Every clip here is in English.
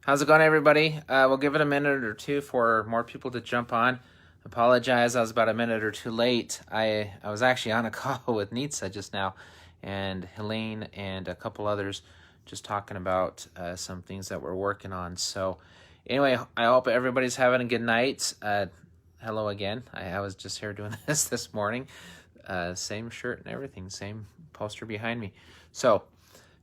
How's it going, everybody? We'll give it a minute or two for more people to jump on. Apologize, I was about a minute or two late. I was actually on a call with Nitsa just now, and Helene and a couple others just talking about some things that we're working on. So anyway, I hope everybody's having a good night. Hello again. I was just here doing this morning. Same shirt and everything, same poster behind me. So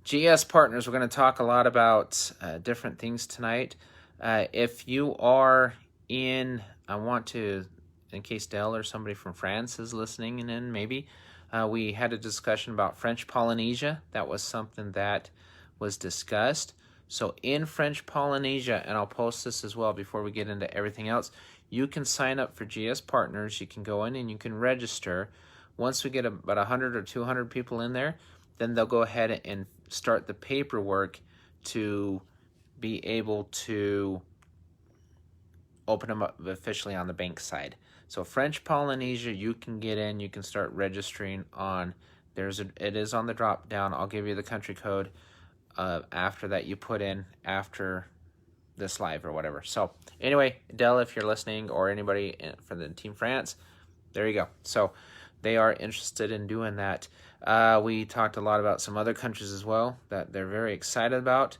GS Partners, we're going to talk a lot about different things tonight. If you are in, I want to, in case Dell or somebody from France is listening in, maybe, we had a discussion about French Polynesia. That was something that was discussed. So in French Polynesia, and I'll post this as well before we get into everything else, you can sign up for GS Partners. You can go in and you can register. Once we get about 100 or 200 people in there, then they'll go ahead and start the paperwork to be able to open them up officially on the bank side. So French Polynesia, you can get in, you can start registering on, it is on the drop down. I'll give you the country code after that you put in after this live or whatever. So anyway, Dell, if you're listening, or anybody from the Team France, there you go. So they are interested in doing that. We talked a lot about some other countries as well that they're very excited about,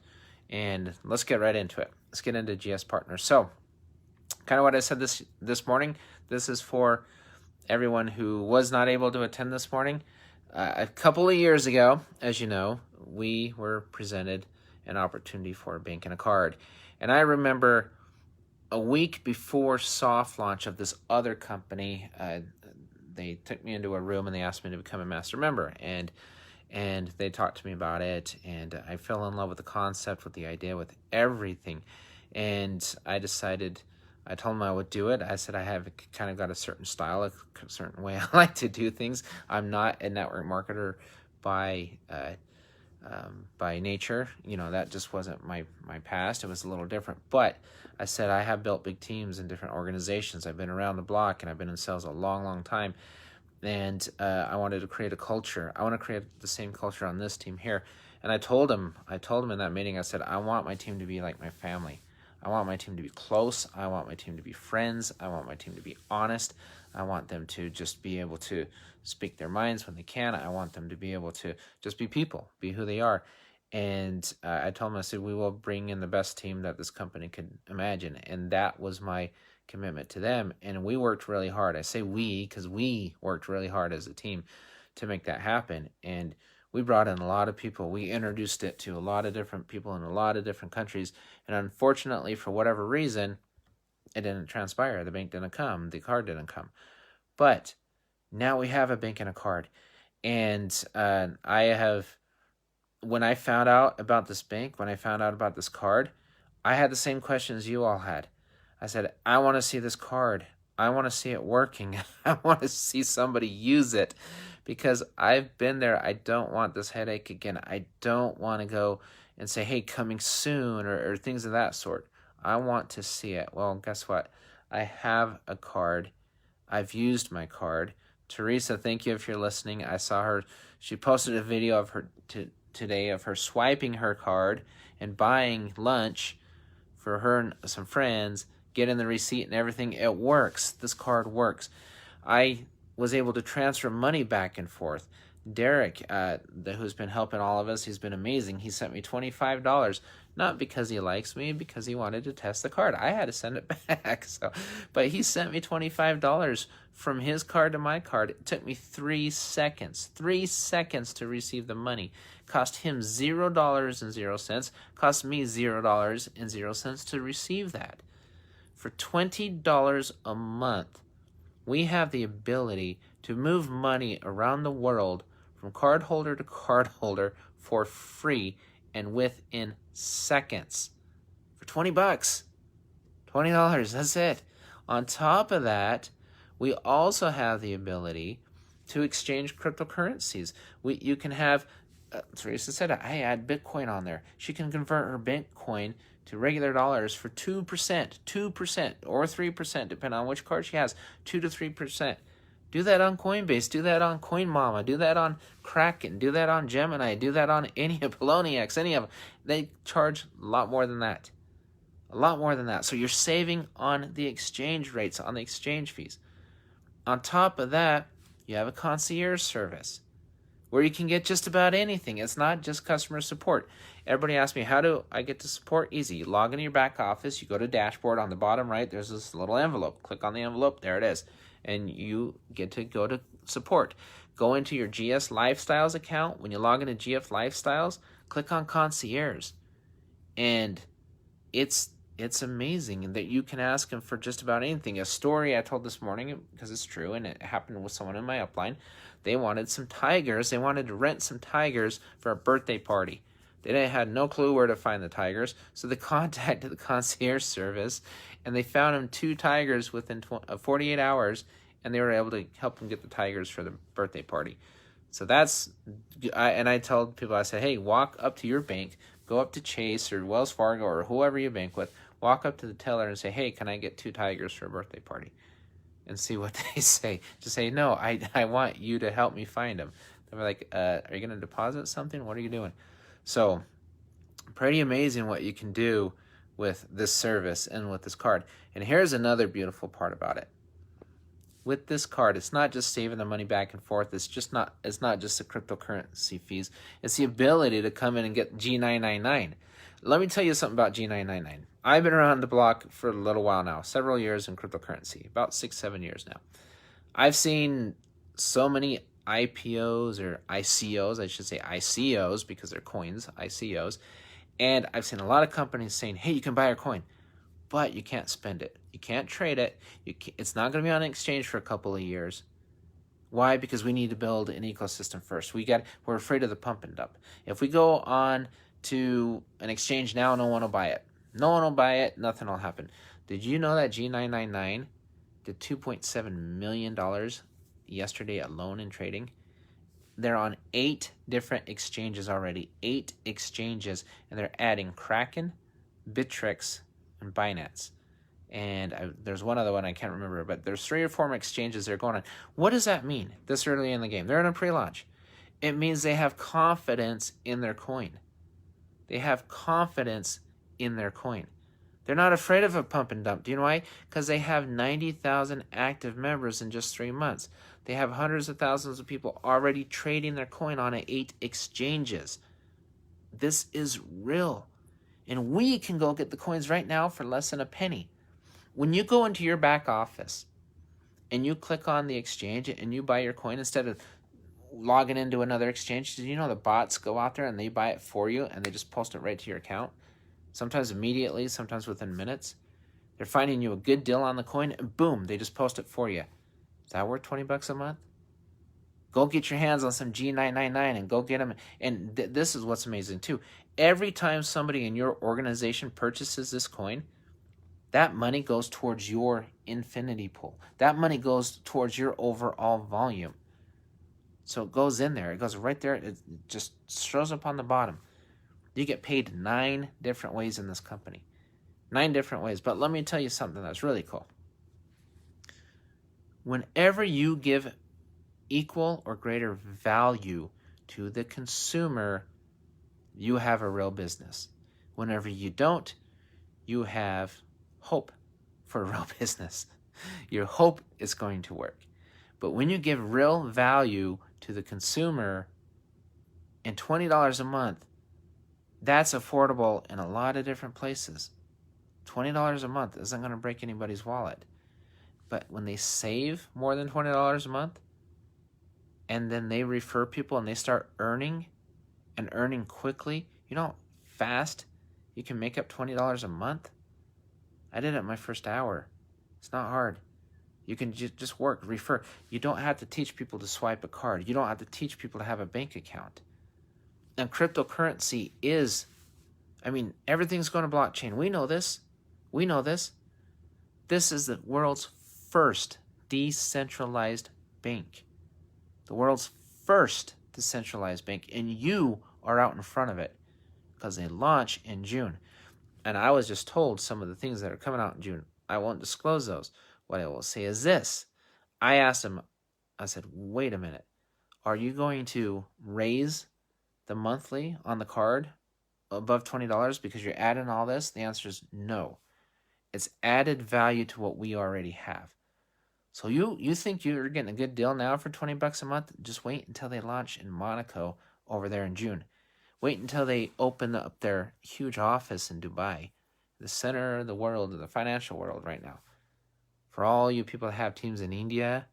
and let's get right into it. Let's get into GS Partners. So kind of what I said this morning, this is for everyone who was not able to attend this morning. A couple of years ago, as you know, we were presented an opportunity for a bank and a card. And I remember a week before soft launch of this other company, they took me into a room and they asked me to become a master member, and they talked to me about it, and I fell in love with the concept, with the idea, with everything. And I decided, I told them I would do it. I said I have kind of got a certain style, a certain way I like to do things. I'm not a network marketer by nature. You know, that just wasn't my past. It was a little different. But I said I have built big teams in different organizations. I've been around the block, and I've been in sales a long, long time. And I wanted to create a culture. I want to create the same culture on this team here. And I told him in that meeting, I said, I want my team to be like my family. I want my team to be close. I want my team to be friends. I want my team to be honest. I want them to just be able to speak their minds when they can. I want them to be able to just be people, be who they are. And I told them, I said, we will bring in the best team that this company could imagine. And that was my commitment to them. And we worked really hard. I say we because we worked really hard as a team to make that happen. And we brought in a lot of people. We introduced it to a lot of different people in a lot of different countries. And unfortunately, for whatever reason, it didn't transpire. The bank didn't come. The card didn't come. But now we have a bank and a card. And when I found out about this bank, when I found out about this card, I had the same questions you all had. I said, I want to see this card. I want to see it working. I want to see somebody use it, because I've been there. I don't want this headache again. I don't want to go and say, hey, coming soon, or things of that sort. I want to see it. Well, guess what? I have a card. I've used my card. Teresa, thank you if you're listening. I saw her. She posted a video of her today of her swiping her card and buying lunch for her and some friends, getting the receipt and everything. It works. This card works. I was able to transfer money back and forth. Derek, who's been helping all of us, he's been amazing. He sent me $25, not because he likes me, because he wanted to test the card. I had to send it back. But he sent me $25 from his card to my card. It took me 3 seconds to receive the money. Cost him $0.00, cost me $0.00 to receive that. For $20 a month, we have the ability to move money around the world from card holder to card holder for free and within seconds. For $20, $20, that's it. On top of that, we also have the ability to exchange cryptocurrencies. You can have, Teresa said, I add Bitcoin on there. She can convert her Bitcoin to regular dollars for 2%, or 3%, depending on which card she has, 2 to 3%. Do that on Coinbase, do that on CoinMama, do that on Kraken, do that on Gemini, do that on any of Poloniex, any of them. They charge a lot more than that. A lot more than that. So you're saving on the exchange rates, on the exchange fees. On top of that, you have a concierge service where you can get just about anything. It's not just customer support. Everybody asks me, how do I get to support? Easy. You log into your back office, you go to dashboard. On the bottom right, there's this little envelope. Click on the envelope, there it is. And you get to go to support. Go into your GS Lifestyles account. When you log into GF Lifestyles, click on concierge. And it's amazing that you can ask them for just about anything. A story I told this morning, because it's true, and it happened with someone in my upline. They wanted some tigers. They wanted to rent some tigers for a birthday party. They had no clue where to find the tigers, so they contacted the concierge service, and they found them 2 tigers within 48 hours, and they were able to help them get the tigers for the birthday party. So I told people, I said, hey, walk up to your bank, go up to Chase or Wells Fargo or whoever you bank with, walk up to the teller and say, hey, can I get 2 tigers for a birthday party? And see what they say. Just say, no, I want you to help me find them. They're like, are you going to deposit something? What are you doing? So pretty amazing what you can do with this service and with this card. And here's another beautiful part about it. With this card, it's not just saving the money back and forth. It's not just the cryptocurrency fees. It's the ability to come in and get G999. Let me tell you something about G999. I've been around the block for a little while now, several years in cryptocurrency, about 6-7 years now. I've seen so many IPOs or ICOs, I should say ICOs because they're coins, ICOs. And I've seen a lot of companies saying, hey, you can buy our coin, but you can't spend it. You can't trade it. It's not going to be on exchange for a couple of years. Why? Because we need to build an ecosystem first. We're afraid of the pump and dump. If we go on to an exchange now, no one will buy it. No one will buy it. Nothing will happen. Did you know that G999 did $2.7 million yesterday alone in trading? They're on 8 different exchanges already. 8 exchanges. And they're adding Kraken, Bittrex, and Binance. And there's one other one I can't remember, but there's 3 or 4 exchanges they're going on. What does that mean this early in the game? They're in a pre-launch. It means they have confidence in their coin. They have confidence in their coin. They're not afraid of a pump and dump. Do you know why? Because they have 90,000 active members in just 3 months. They have hundreds of thousands of people already trading their coin on 8 exchanges. This is real. And we can go get the coins right now for less than a penny. When you go into your back office and you click on the exchange and you buy your coin instead of logging into another exchange, did you know the bots go out there and they buy it for you and they just post it right to your account? Sometimes immediately, sometimes within minutes. They're finding you a good deal on the coin and boom, they just post it for you. Is that worth $20 a month? Go get your hands on some G999 and go get them. And this is what's amazing too. Every time somebody in your organization purchases this coin, that money goes towards your infinity pool. That money goes towards your overall volume. So it goes in there. It goes right there. It just shows up on the bottom. You get paid 9 different ways in this company. 9 different ways. But let me tell you something that's really cool. Whenever you give equal or greater value to the consumer, you have a real business. Whenever you don't, you have hope for a real business. Your hope is going to work. But when you give real value to the consumer and $20 a month, that's affordable in a lot of different places. $20 a month isn't going to break anybody's wallet. But when they save more than $20 a month, and then they refer people and they start earning and earning quickly, you know how fast you can make up $20 a month? I did it in my first hour. It's not hard. You can just work, refer. You don't have to teach people to swipe a card. You don't have to teach people to have a bank account. And cryptocurrency everything's going to blockchain. We know this. We know this. This is the world's first decentralized bank. The world's first decentralized bank. And you are out in front of it because they launch in June. And I was just told some of the things that are coming out in June. I won't disclose those. What I will say is this. I asked him, I said, wait a minute. Are you going to raise the monthly on the card above $20 because you're adding all this? The answer is no. It's added value to what we already have. So you think you're getting a good deal now for $20 a month? Just wait until they launch in Monaco over there in June. Wait until they open up their huge office in Dubai, the center of the world, of the financial world right now. For all you people that have teams in India,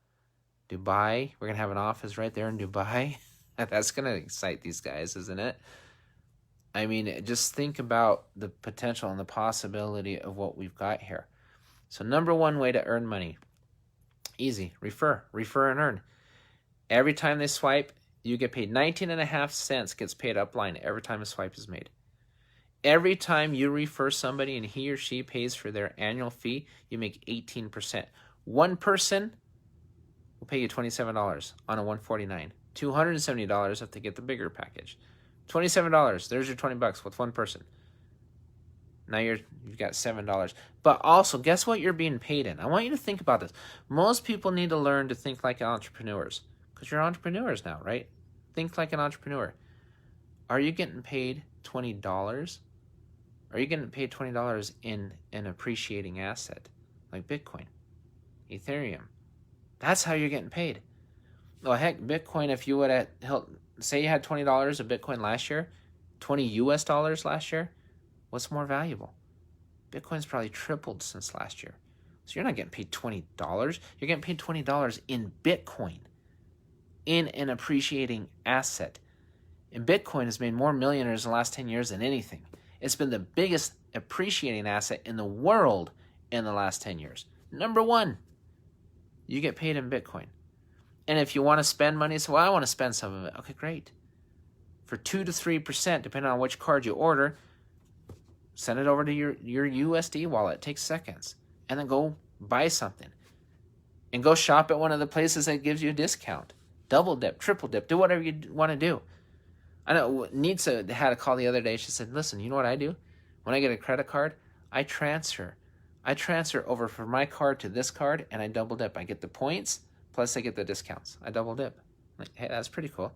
Dubai, we're going to have an office right there in Dubai. That's going to excite these guys, isn't it? I mean, just think about the potential and the possibility of what we've got here. So number one way to earn money. Easy. Refer and earn. Every time they swipe, you get paid 19.5 cents gets paid upline every time a swipe is made. Every time you refer somebody and he or she pays for their annual fee, you make 18%. One person will pay you $27 on a $149. $270 if they get the bigger package. $27. There's your $20 with one person. Now you've got $7. But also, guess what you're being paid in? I want you to think about this. Most people need to learn to think like entrepreneurs, because you're entrepreneurs now, right? Think like an entrepreneur. Are you getting paid $20? Are you getting paid $20 in an appreciating asset like Bitcoin, Ethereum? That's how you're getting paid. Well, heck, Bitcoin, if you would have, say you had $20 of Bitcoin last year, $20 US last year, what's more valuable? Bitcoin's probably tripled since last year. So you're not getting paid $20. You're getting paid $20 in Bitcoin, in an appreciating asset. And Bitcoin has made more millionaires in the last 10 years than anything. It's been the biggest appreciating asset in the world in the last 10 years. Number one, you get paid in Bitcoin. And if you want to spend money, so I want to spend some of it. Okay, great. For 2 to 3%, depending on which card you order, send it over to your USD wallet. It takes seconds. And then go buy something. And go shop at one of the places that gives you a discount. Double dip, triple dip, do whatever you want to do. I know Nitsa had a call the other day. She said, listen, you know what I do? When I get a credit card, I transfer over from my card to this card, and I double dip. I get the points, plus I get the discounts. I double dip. Like, hey, that's pretty cool.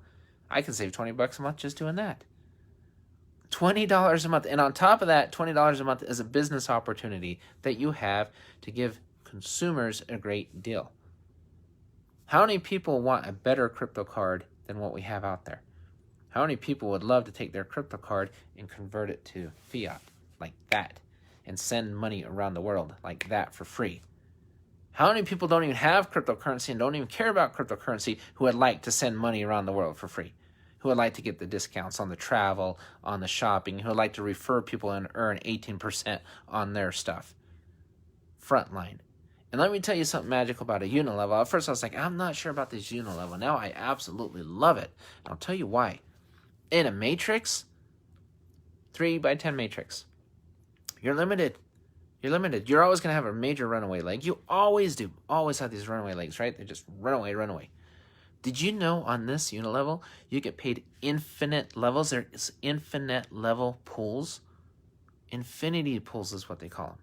I can save $20 a month just doing that. $20 a month. And on top of that, $20 a month is a business opportunity that you have to give consumers a great deal. How many people want a better crypto card than what we have out there? How many people would love to take their crypto card and convert it to fiat like that and send money around the world like that for free? How many people don't even have cryptocurrency and don't even care about cryptocurrency who would like to send money around the world for free? Who would like to get the discounts on the travel, on the shopping, who would like to refer people and earn 18% on their stuff? Frontline. And let me tell you something magical about a unilevel. At first I was like, I'm not sure about this unilevel. Now I absolutely love it. And I'll tell you why. In a matrix, 3x10 matrix, you're limited. You're limited. You're always going to have a major runaway leg. You always do. Always have these runaway legs, right? They just run away. Did you know on this unilevel, you get paid infinite levels? There's infinite level pools. Infinity pools is what they call them.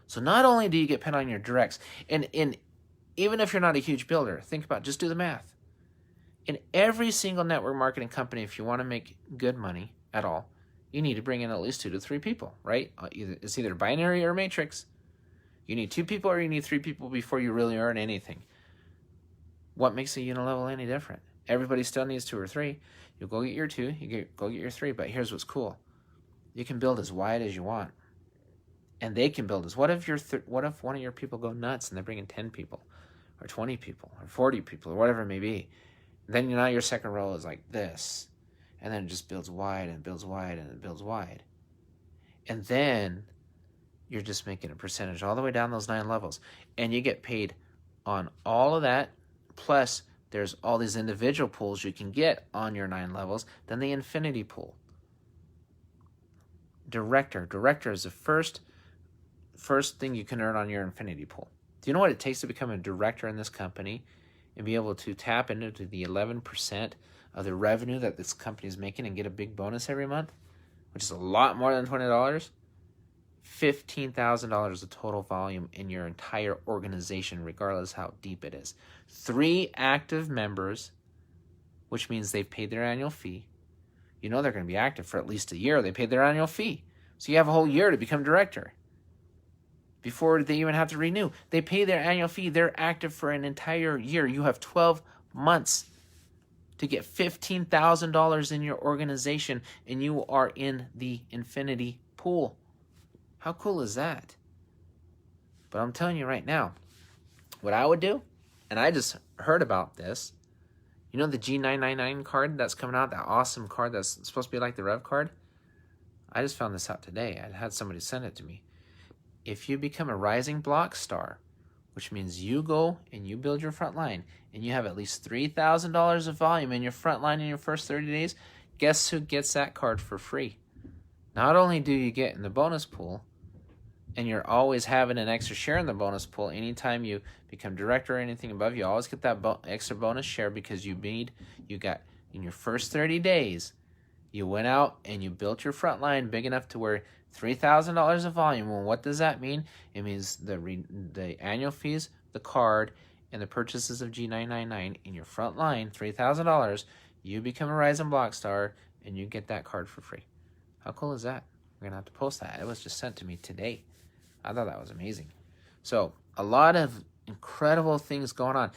So not only do you get paid on your directs, and even if you're not a huge builder, think about, just do the math. In every single network marketing company, if you want to make good money at all, you need to bring in at least 2 to 3 people, right? It's either binary or matrix. You need 2 people or you need 3 people before you really earn anything. What makes a unilevel any different? Everybody still needs 2 or 3. You go get your 2, go get your 3. But here's what's cool: you can build as wide as you want, and they can build as. What if one of your people go nuts and they bring in 10 people, or 20 people, or 40 people, or whatever it may be? Then now your second row is like this. And then it just builds wide and builds wide and it builds wide. And then you're just making a percentage all the way down those 9 levels. And you get paid on all of that. Plus, there's all these individual pools you can get on your 9 levels. Then the infinity pool. Director. Director is the first thing you can earn on your infinity pool. Do you know what it takes to become a director in this company and be able to tap into the 11% of the revenue that this company is making and get a big bonus every month, which is a lot more than $20? $15,000 of total volume in your entire organization, regardless how deep it is. 3 active members, which means they've paid their annual fee. You know they're going to be active for at least a year. They paid their annual fee. So you have a whole year to become director. before they even have to renew. They pay their annual fee. They're active for an entire year. You have 12 months to get $15,000 in your organization, and you are in the infinity pool. How cool is that? But I'm telling you right now, what I would do, and I just heard about this, you know the G999 card that's coming out, that awesome card that's supposed to be like the Rev card? I just found this out today. I had somebody send it to me. If you become a rising block star, which means you go and you build your front line and you have at least $3,000 of volume in your front line in your first 30 days, guess who gets that card for free? Not only do you get in the bonus pool, and you're always having an extra share in the bonus pool anytime you become director or anything above, you always get that extra bonus share because you got in your first 30 days, you went out and you built your front line big enough to where $3,000 of volume. Well, what does that mean? It means the annual fees, the card, and the purchases of G999 in your front line, $3,000, you become a Rising Block Star, and you get that card for free. How cool is that? We're going to have to post that. It was just sent to me today. I thought that was amazing. So, a lot of incredible things going on.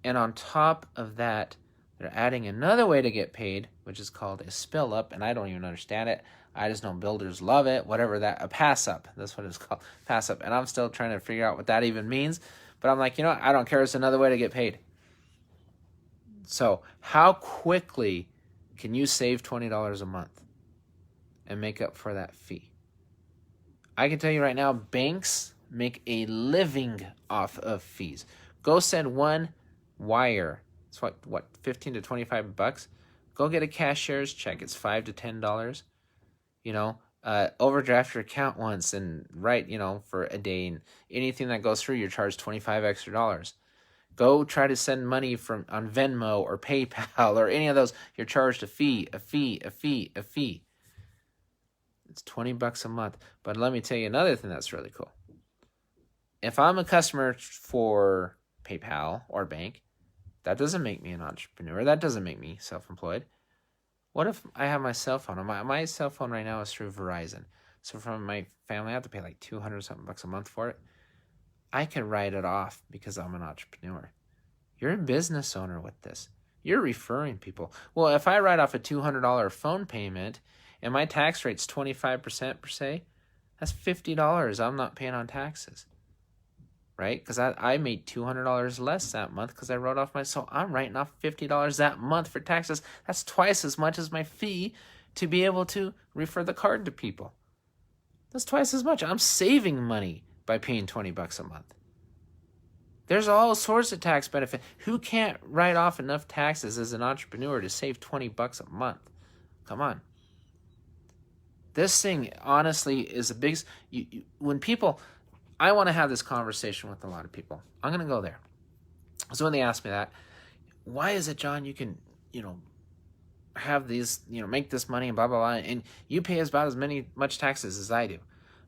And on top of that, they're adding another way to get paid, which is called a spill up, and I don't even understand it. I just know builders love it, whatever that, a pass up. That's what it's called, pass up. And I'm still trying to figure out what that even means. But I'm like, I don't care. It's another way to get paid. So how quickly can you save $20 a month and make up for that fee? I can tell you right now, banks make a living off of fees. Go send one wire. It's what, 15 to 25 bucks? Go get a cashier's check. It's $5 to $10. Overdraft your account once and write, for a day, and anything that goes through, you're charged $25 extra. Go try to send money on Venmo or PayPal or any of those. You're charged a fee. It's $20 a month. But let me tell you another thing that's really cool. If I'm a customer for PayPal or bank, that doesn't make me an entrepreneur. That doesn't make me self-employed. What if I have my cell phone? My cell phone right now is through Verizon. So from my family, I have to pay like $200-something a month for it. I can write it off because I'm an entrepreneur. You're a business owner with this. You're referring people. Well, if I write off a $200 phone payment and my tax rate's 25% per se, that's $50 I'm not paying on taxes. Right? Because I made $200 less that month because I wrote off so I'm writing off $50 that month for taxes. That's twice as much as my fee to be able to refer the card to people. That's twice as much. I'm saving money by paying $20 a month. There's all sorts of tax benefit. Who can't write off enough taxes as an entrepreneur to save $20 a month? Come on. This thing, honestly, is a big... when people... I want to have this conversation with a lot of people. I'm going to go there. So when they ask me that, why is it, John, you can, have these, make this money and blah, blah, blah, and you pay about as much taxes as I do?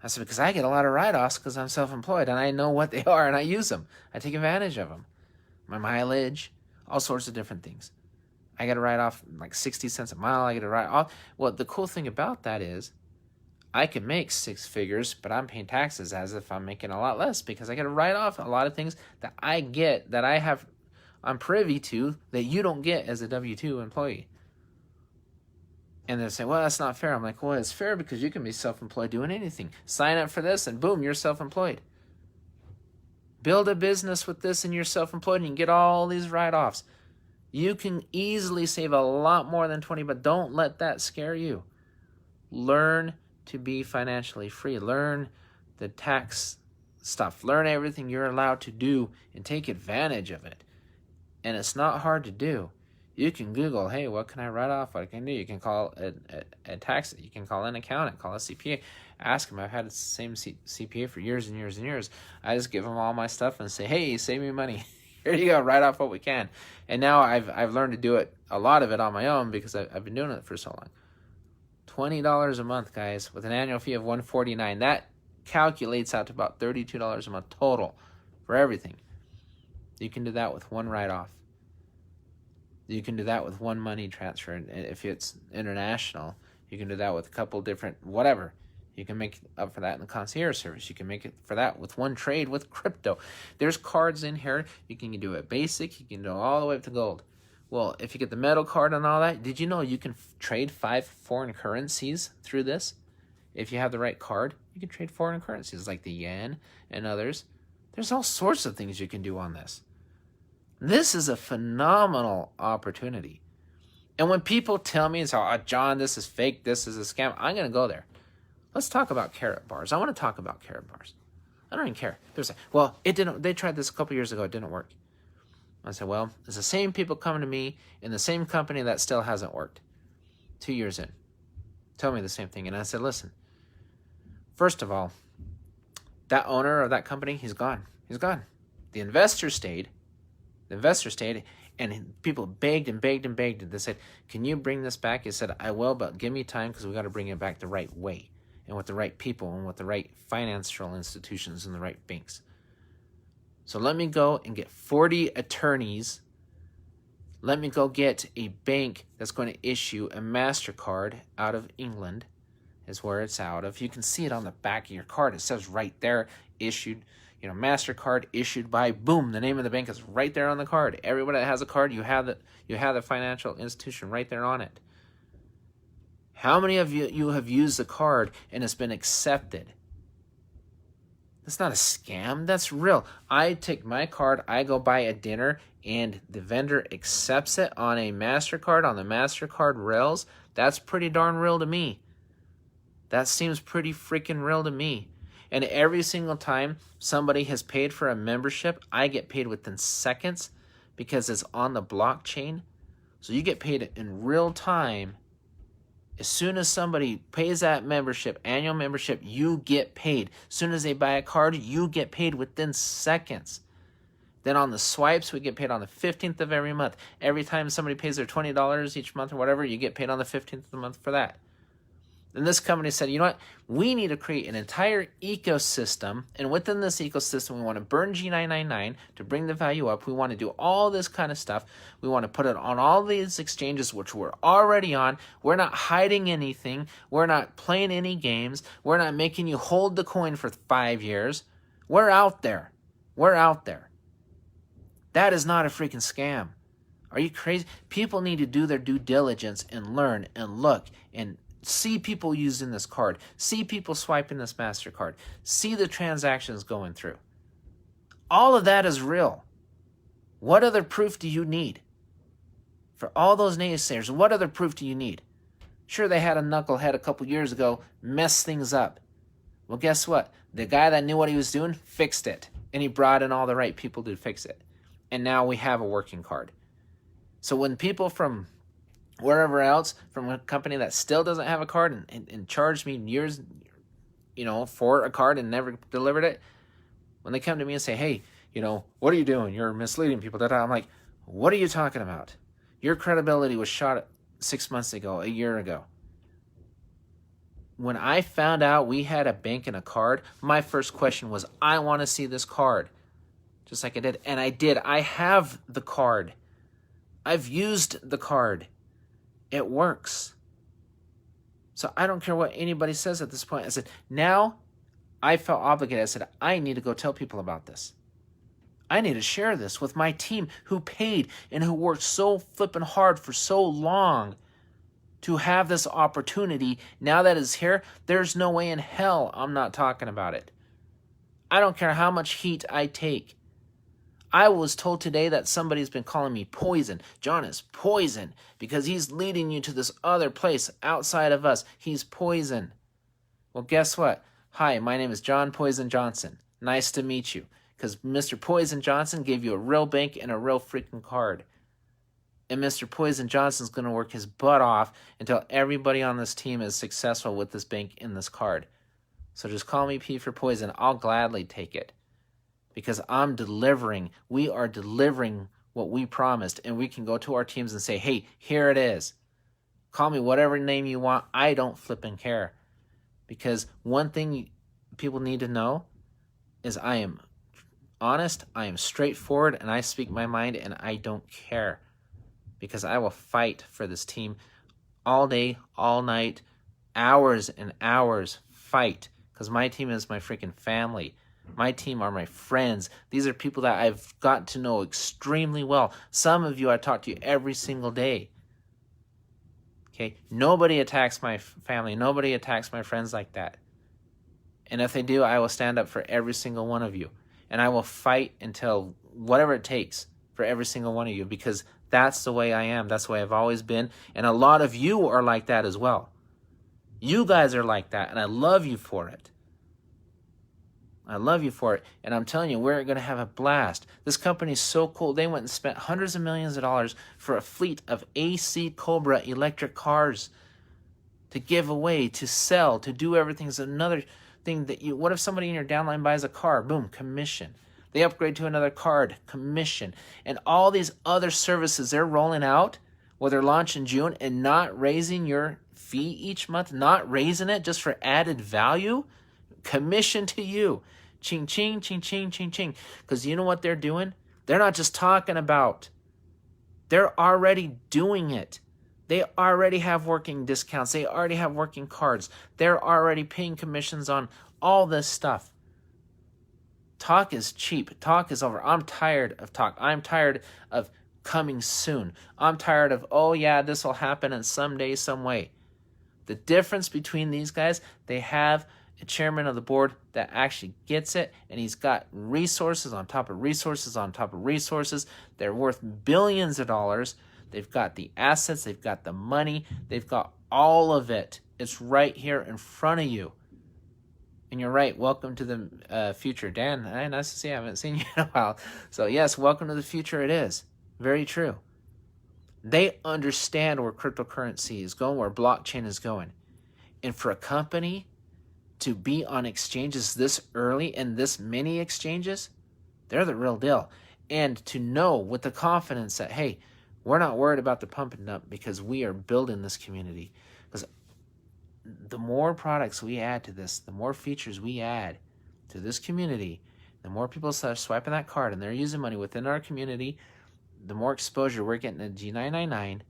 I said, because I get a lot of write-offs because I'm self-employed and I know what they are and I use them. I take advantage of them. My mileage, all sorts of different things. I get to write off like 60 cents a mile. I get to write off. Well, the cool thing about that is I can make six figures, but I'm paying taxes as if I'm making a lot less because I got to write off a lot of things that I get, that I'm privy to, that you don't get as a W-2 employee. And they're saying, well, that's not fair. I'm like, well, it's fair because you can be self-employed doing anything. Sign up for this and boom, you're self-employed. Build a business with this and you're self-employed and you can get all these write-offs. You can easily save a lot more than 20, but don't let that scare you. Learn to be financially free. Learn the tax stuff. Learn everything you're allowed to do and take advantage of it. And it's not hard to do. You can Google, hey, what can I write off? What can I do? You can call a tax. You can call an accountant. Call a CPA. Ask them. I've had the same CPA for years and years and years. I just give them all my stuff and say, hey, save me money. Here you go. Write off what we can. And now I've learned to do it, a lot of it on my own because I've been doing it for so long. $20 a month, guys, with an annual fee of $149. That calculates out to about $32 a month total for everything. You can do that with one write-off. You can do that with one money transfer. And if it's international, you can do that with a couple different, whatever. You can make up for that in the concierge service. You can make it for that with one trade with crypto. There's cards in here. You can do it basic. You can do it all the way up to gold. Well, if you get the metal card and all that, did you know you can trade 5 foreign currencies through this? If you have the right card, you can trade foreign currencies like the yen and others. There's all sorts of things you can do on this. This is a phenomenal opportunity. And when people tell me, oh, John, this is fake, this is a scam, I'm going to go there. Let's talk about carrot bars. I want to talk about carrot bars. I don't even care. They're saying, well, it didn't. They tried this a couple years ago. It didn't work. I said, well, it's the same people coming to me in the same company that still hasn't worked. 2 years in. Tell me the same thing. And I said, listen, first of all, that owner of that company, he's gone. He's gone. The investor stayed. And people begged and begged and begged. They said, can you bring this back? He said, I will, but give me time because we got to bring it back the right way and with the right people and with the right financial institutions and the right banks. So let me go and get 40 attorneys. Let me go get a bank that's going to issue a MasterCard out of England is where it's out of. You can see it on the back of your card. It says right there, issued, MasterCard issued by, boom, the name of the bank is right there on the card. Everybody that has a card, you have the financial institution right there on it. How many of you have used the card and it's been accepted? That's not a scam. That's real. I take my card, I go buy a dinner, and the vendor accepts it on a MasterCard, on the MasterCard rails. That's pretty darn real to me. That seems pretty freaking real to me. And every single time somebody has paid for a membership, I get paid within seconds because it's on the blockchain. So you get paid in real time. As soon as somebody pays that membership, annual membership, you get paid. As soon as they buy a card, you get paid within seconds. Then on the swipes, we get paid on the 15th of every month. Every time somebody pays their $20 each month or whatever, you get paid on the 15th of the month for that. And this company said, you know what? We need to create an entire ecosystem. And within this ecosystem, we want to burn G999 to bring the value up. We want to do all this kind of stuff. We want to put it on all these exchanges, which we're already on. We're not hiding anything. We're not playing any games. We're not making you hold the coin for 5 years. We're out there. We're out there. That is not a freaking scam. Are you crazy? People need to do their due diligence and learn and look and see people using this card. See people swiping this MasterCard. See the transactions going through. All of that is real. What other proof do you need? For all those naysayers, what other proof do you need? Sure, they had a knucklehead a couple years ago mess things up. Well, guess what? The guy that knew what he was doing fixed it. And he brought in all the right people to fix it. And now we have a working card. So when people from wherever else, from a company that still doesn't have a card and charged me years, for a card and never delivered it, when they come to me and say, hey, what are you doing? You're misleading people. I'm like, what are you talking about? Your credibility was shot 6 months ago, a year ago. When I found out we had a bank and a card, my first question was, I want to see this card. Just like I did. And I did. I have the card. I've used the card. It works. So I don't care what anybody says at this point. I said, now I felt obligated. I said, I need to go tell people about this. I need to share this with my team who paid and who worked so flippin' hard for so long to have this opportunity. Now that it's here, there's no way in hell I'm not talking about it. I don't care how much heat I take. I was told today that somebody's been calling me poison. John is poison because he's leading you to this other place outside of us. He's poison. Well, guess what? Hi, my name is John Poison Johnson. Nice to meet you. Because Mr. Poison Johnson gave you a real bank and a real freaking card. And Mr. Poison Johnson's going to work his butt off until everybody on this team is successful with this bank and this card. So just call me P for poison. I'll gladly take it. Because I'm delivering. We are delivering what we promised. And we can go to our teams and say, hey, here it is. Call me whatever name you want. I don't flipping care. Because one thing people need to know is I am honest, I am straightforward, and I speak my mind, and I don't care. Because I will fight for this team all day, all night, hours and hours, fight because my team is my freaking family. My team are my friends. These are people that I've gotten to know extremely well. Some of you, I talk to you every single day. Okay? Nobody attacks my family. Nobody attacks my friends like that. And if they do, I will stand up for every single one of you. And I will fight until whatever it takes for every single one of you, because that's the way I am. That's the way I've always been. And a lot of you are like that as well. You guys are like that, and I love you for it. I love you for it. And I'm telling you, we're going to have a blast. This company is so cool. They went and spent hundreds of millions of dollars for a fleet of AC Cobra electric cars to give away, to sell, to do everything. Is another thing that you, what if somebody in your downline buys a car? Boom, commission. They upgrade to another card, commission. And all these other services they're rolling out, where they're launching in June, and not raising your fee each month, not raising it just for added value, commission to you. Ching, ching, ching, ching, ching, ching. Because you know what they're doing? They're not just talking about. They're already doing it. They already have working discounts. They already have working cards. They're already paying commissions on all this stuff. Talk is cheap. Talk is over. I'm tired of talk. I'm tired of coming soon. I'm tired of, oh yeah, this will happen in someday, some way. The difference between these guys, they have a chairman of the board that actually gets it, and he's got resources on top of resources on top of resources. They're worth billions of dollars. They've got the assets. They've got the money. They've got all of it. It's right here in front of you. And you're right. Welcome to the future. Dan, nice to see you. I haven't seen you in a while. So yes, welcome to the future. It is. Very true. They understand where cryptocurrency is going, where blockchain is going. And for a company to be on exchanges this early and this many exchanges, they're the real deal. And to know with the confidence that, hey, we're not worried about the pump and dump because we are building this community. Because the more products we add to this, the more features we add to this community, the more people start swiping that card and they're using money within our community, the more exposure we're getting to G999,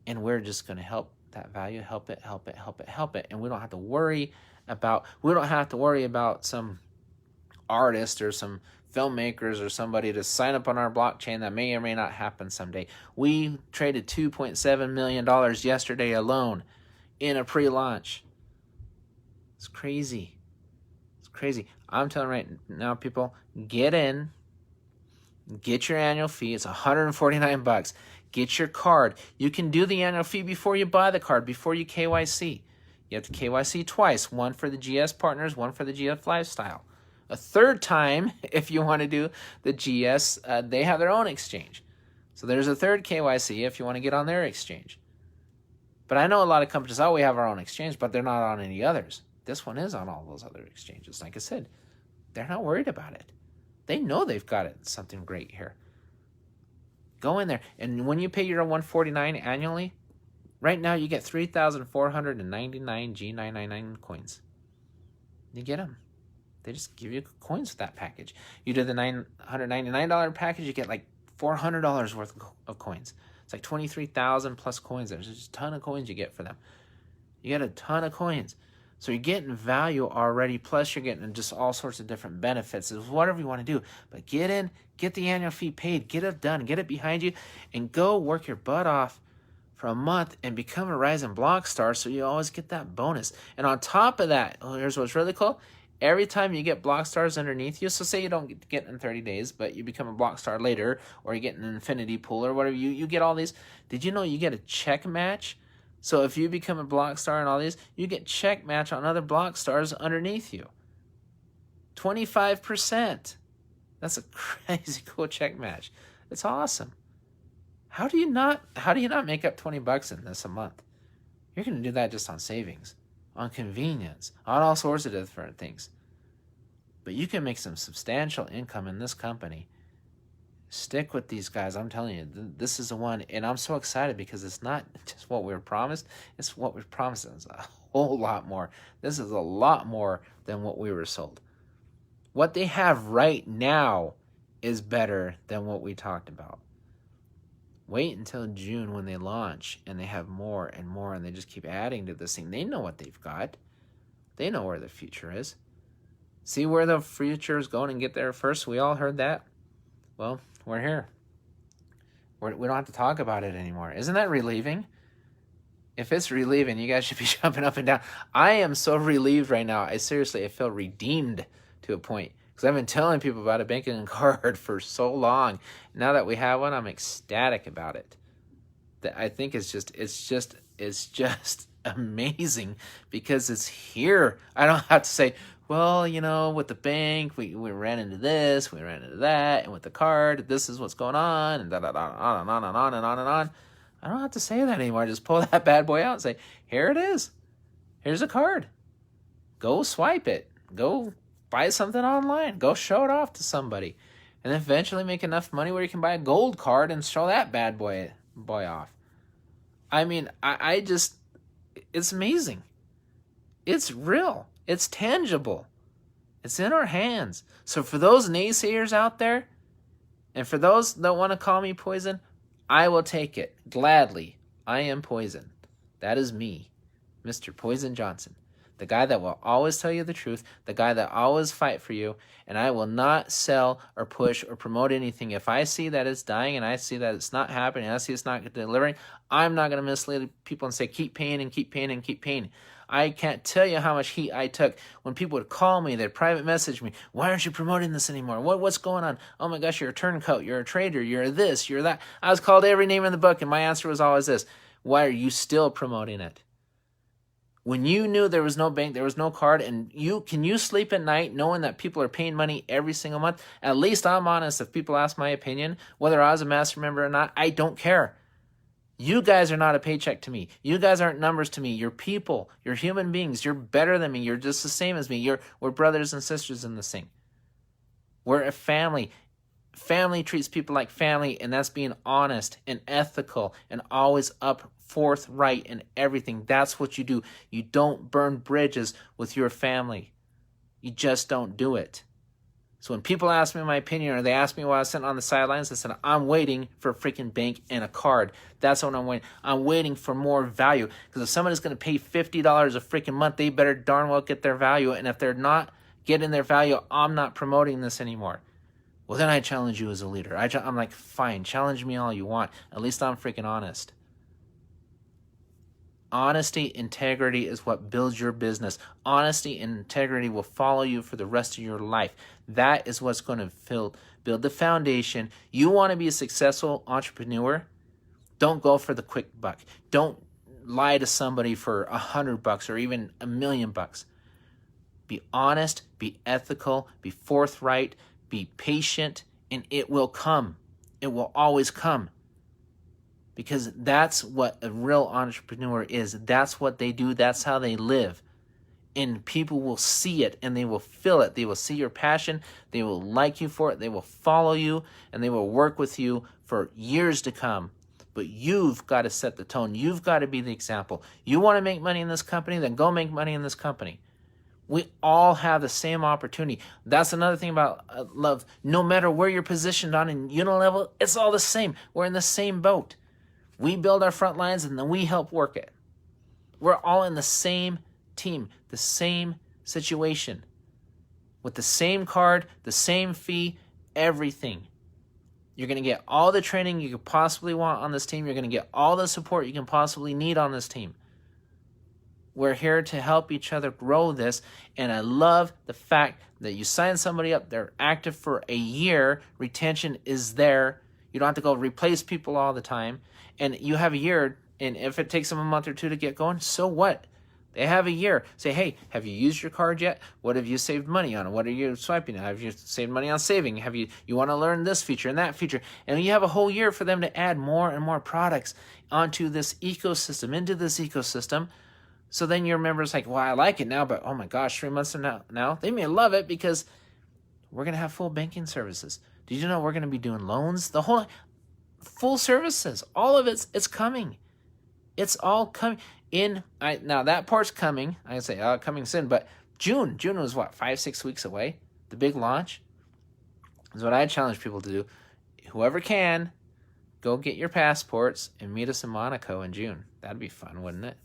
and we're just going to help that value, help it. And we don't have to worry about some artist or some filmmakers or somebody to sign up on our blockchain that may or may not happen someday. We traded $2.7 million yesterday alone in a pre-launch. It's crazy. It's crazy. I'm telling you right now, people, get in, get your annual fee. It's $149. Get your card. You can do the annual fee before you buy the card, before you KYC. You have to KYC twice, one for the GS partners, one for the GS lifestyle. A third time, if you want to do the GS, they have their own exchange. So there's a third KYC if you want to get on their exchange. But I know a lot of companies, we have our own exchange, but they're not on any others. This one is on all those other exchanges. Like I said, they're not worried about it. They know they've got something great here. Go in there. And when you pay your $149 annually, right now you get 3,499 G999 coins. You get them. They just give you coins with that package. You do the $999 package, you get like $400 worth of coins. It's like 23,000 plus coins. There's just a ton of coins you get for them. You get a ton of coins. So you're getting value already, plus you're getting just all sorts of different benefits. It's whatever you want to do. But get in, get the annual fee paid, get it done, get it behind you, and go work your butt off for a month and become a Rising Block Star so you always get that bonus. And on top of that, here's what's really cool. Every time you get block stars underneath you, so say you don't get in 30 days, but you become a block star later, or you get an infinity pool or whatever, you get all these. Did you know you get a check match? So if you become a block star and all these, you get check match on other block stars underneath you. 25%. That's a crazy cool check match. It's awesome. How do you not make up $20 in this a month? You're going to do that just on savings, on convenience, on all sorts of different things. But you can make some substantial income in this company. Stick with these guys. I'm telling you, this is the one. And I'm so excited because it's not just what we were promised. It's what we were promised. It's a whole lot more. This is a lot more than what we were sold. What they have right now is better than what we talked about. Wait until June when they launch and they have more and more, and they just keep adding to this thing. They know what they've got. They know where the future is. See where the future is going and get there first? We all heard that. Well, we're here. We don't have to talk about it anymore. Isn't that relieving? If it's relieving, you guys should be jumping up and down. I am so relieved right now. I feel redeemed to a point. Because I've been telling people about a banking card for so long. Now that we have one, I'm ecstatic about it. That I think it's just amazing because it's here. I don't have to say, well, with the bank, we ran into this, we ran into that, and with the card, this is what's going on, and on and on and on and on and on. I don't have to say that anymore. I just pull that bad boy out and say, here it is. Here's a card. Go swipe it. Go buy something online. Go show it off to somebody. And then eventually make enough money where you can buy a gold card and show that bad boy off. I mean, I just, it's amazing. It's real. It's tangible. It's in our hands. So for those naysayers out there, and for those that want to call me poison, I will take it gladly. I am poison. That is me, Mr. Poison Johnson. The guy that will always tell you the truth, the guy that always fight for you, and I will not sell or push or promote anything. If I see that it's dying and I see that it's not happening, and I see it's not delivering, I'm not going to mislead people and say, keep paying and keep paying and keep paying. I can't tell you how much heat I took when people would call me, they'd private message me, why aren't you promoting this anymore? What's going on? Oh my gosh, you're a turncoat, you're a traitor, you're this, you're that. I was called every name in the book, and my answer was always this: why are you still promoting it? When you knew there was no bank, there was no card, and can you sleep at night knowing that people are paying money every single month? At least I'm honest. If people ask my opinion, whether I was a master member or not, I don't care. You guys are not a paycheck to me. You guys aren't numbers to me. You're people. You're human beings. You're better than me. You're just the same as me. We're brothers and sisters in this thing. We're a family. Family treats people like family, and that's being honest and ethical and always forthright in everything. That's what you do. You don't burn bridges with your family. You just don't do it. So when people ask me my opinion, or they ask me why I was sitting on the sidelines, I said, I'm waiting for a freaking bank and a card. That's what I'm waiting. I'm waiting for more value. Because if somebody's going to pay $50 a freaking month, they better darn well get their value. And if they're not getting their value, I'm not promoting this anymore. Well, then I challenge you as a leader. I'm like, fine, challenge me all you want. At least I'm freaking honest. Honesty, integrity is what builds your business. Honesty and integrity will follow you for the rest of your life. That is what's going to build the foundation. You want to be a successful entrepreneur? Don't go for the quick buck. Don't lie to somebody for $100 or even $1 million. Be honest, be ethical, be forthright, be patient, and it will come. It will always come. Because that's what a real entrepreneur is. That's what they do. That's how they live. And people will see it and they will feel it. They will see your passion. They will like you for it. They will follow you and they will work with you for years to come. But you've got to set the tone. You've got to be the example. You want to make money in this company? Then go make money in this company. We all have the same opportunity. That's another thing about love. No matter where you're positioned on in Unilevel, it's all the same. We're in the same boat. We build our front lines and then we help work it. We're all in the same team, the same situation, with the same card, the same fee, everything. You're going to get all the training you could possibly want on this team. You're going to get all the support you can possibly need on this team. We're here to help each other grow this, and I love the fact that you sign somebody up, they're active for a year, retention is there. You don't have to go replace people all the time. And you have a year, and if it takes them a month or two to get going, so what? They have a year. Say, hey, have you used your card yet? What have you saved money on? What are you swiping? Have you saved money on saving? You want to learn this feature and that feature? And you have a whole year for them to add more and more products onto this ecosystem, into this ecosystem. So then your members like, well, I like it now, but oh my gosh, 3 months from now, they may love it because we're going to have full banking services. Did you know we're going to be doing loans? The whole full services, all of it's coming. It's all coming in. Now that part's coming. I say coming soon, but June was what, 5-6 weeks away. The big launch is what I challenge people to do. Whoever can, go get your passports and meet us in Monaco in June. That'd be fun, wouldn't it?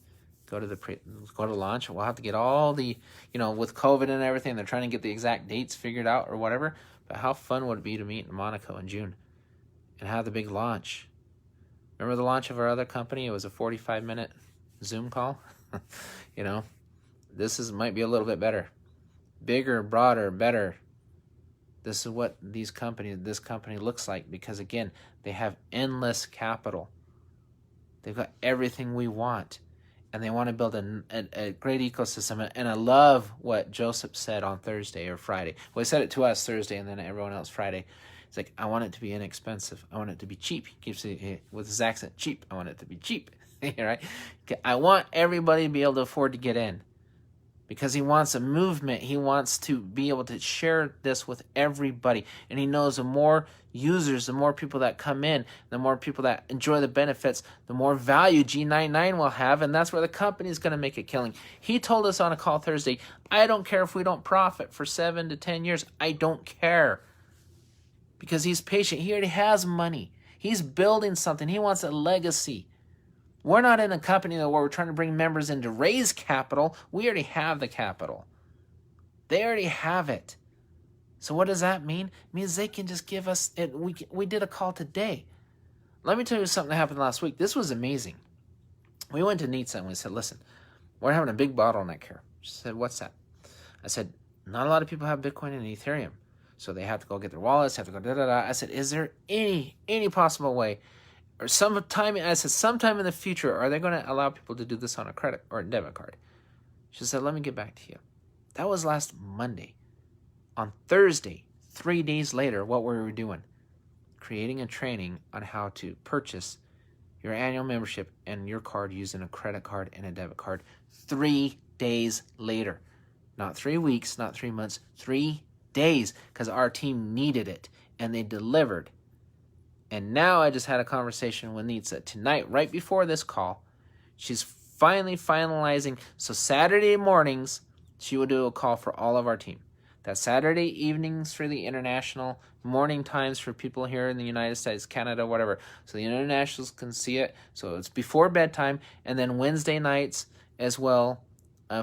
go to launch. We'll have to get all the, with COVID and everything, they're trying to get the exact dates figured out or whatever. But how fun would it be to meet in Monaco in June and have the big launch? Remember the launch of our other company? It was a 45-minute Zoom call. This might be a little bit better. Bigger, broader, better. This is what this company looks like, because again, they have endless capital. They've got everything we want, and they want to build a great ecosystem. And I love what Joseph said on Thursday or Friday. Well, he said it to us Thursday, and then everyone else Friday. It's like, I want it to be inexpensive. I want it to be cheap. He keeps it with his accent, cheap. I want it to be cheap, right? I want everybody to be able to afford to get in, because he wants a movement. He wants to be able to share this with everybody. And he knows the more users, the more people that come in, the more people that enjoy the benefits, the more value G99 will have. And that's where the company is going to make a killing. He told us on a call Thursday, I don't care if we don't profit for 7 to 10 years. I don't care. Because he's patient. He already has money. He's building something. He wants a legacy. We're not in a company where we're trying to bring members in to raise capital. We already have the capital. They already have it. So what does that mean? It means they can just give us it. We did a call today. Let me tell you something that happened last week. This was amazing. We went to Nitsa and we said, listen, we're having a big bottleneck here. She said, what's that? I said, not a lot of people have Bitcoin and Ethereum. So they have to go get their wallets, have to go da-da-da. I said, is there any possible way, or sometime in the future, are they going to allow people to do this on a credit or a debit card? She said, let me get back to you. That was last Monday. On Thursday, 3 days later, what were we doing? Creating a training on how to purchase your annual membership and your card using a credit card and a debit card 3 days later. Not 3 weeks, not 3 months, 3 days, because our team needed it, and they delivered. And now I just had a conversation with Nitsa tonight, right before this call. She's finally finalizing. So Saturday mornings, she will do a call for all of our team. That's Saturday evenings for the international, morning times for people here in the United States, Canada, whatever. So the internationals can see it. So it's before bedtime. And then Wednesday nights as well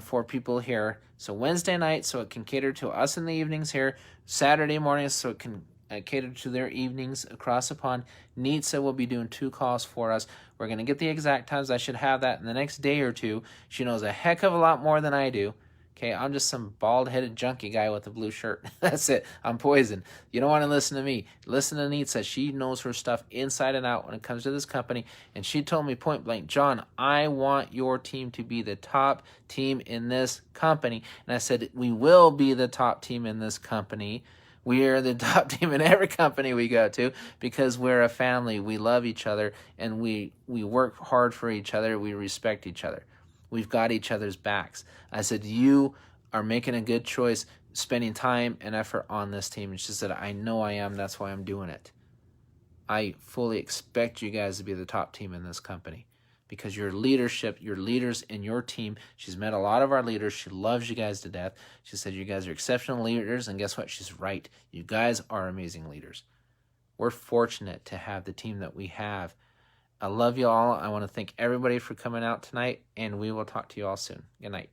for people here. So Wednesday night, so it can cater to us in the evenings here. Saturday mornings, so it can cater to their evenings across the pond. Nitsa will be doing 2 calls for us. We're going to get the exact times. I should have that in the next day or two. She knows a heck of a lot more than I do. Okay, I'm just some bald-headed junkie guy with a blue shirt. That's it. I'm poison. You don't want to listen to me. Listen to Nitsa. She knows her stuff inside and out when it comes to this company. And she told me point blank, John, I want your team to be the top team in this company. And I said, we will be the top team in this company. We are the top team in every company we go to, because we're a family. We love each other, and we work hard for each other. We respect each other. We've got each other's backs. I said, you are making a good choice, spending time and effort on this team. And she said, I know I am. That's why I'm doing it. I fully expect you guys to be the top team in this company, because your leadership, your leaders in your team, she's met a lot of our leaders. She loves you guys to death. She said, you guys are exceptional leaders. And guess what? She's right. You guys are amazing leaders. We're fortunate to have the team that we have. I love you all. I want to thank everybody for coming out tonight, and we will talk to you all soon. Good night.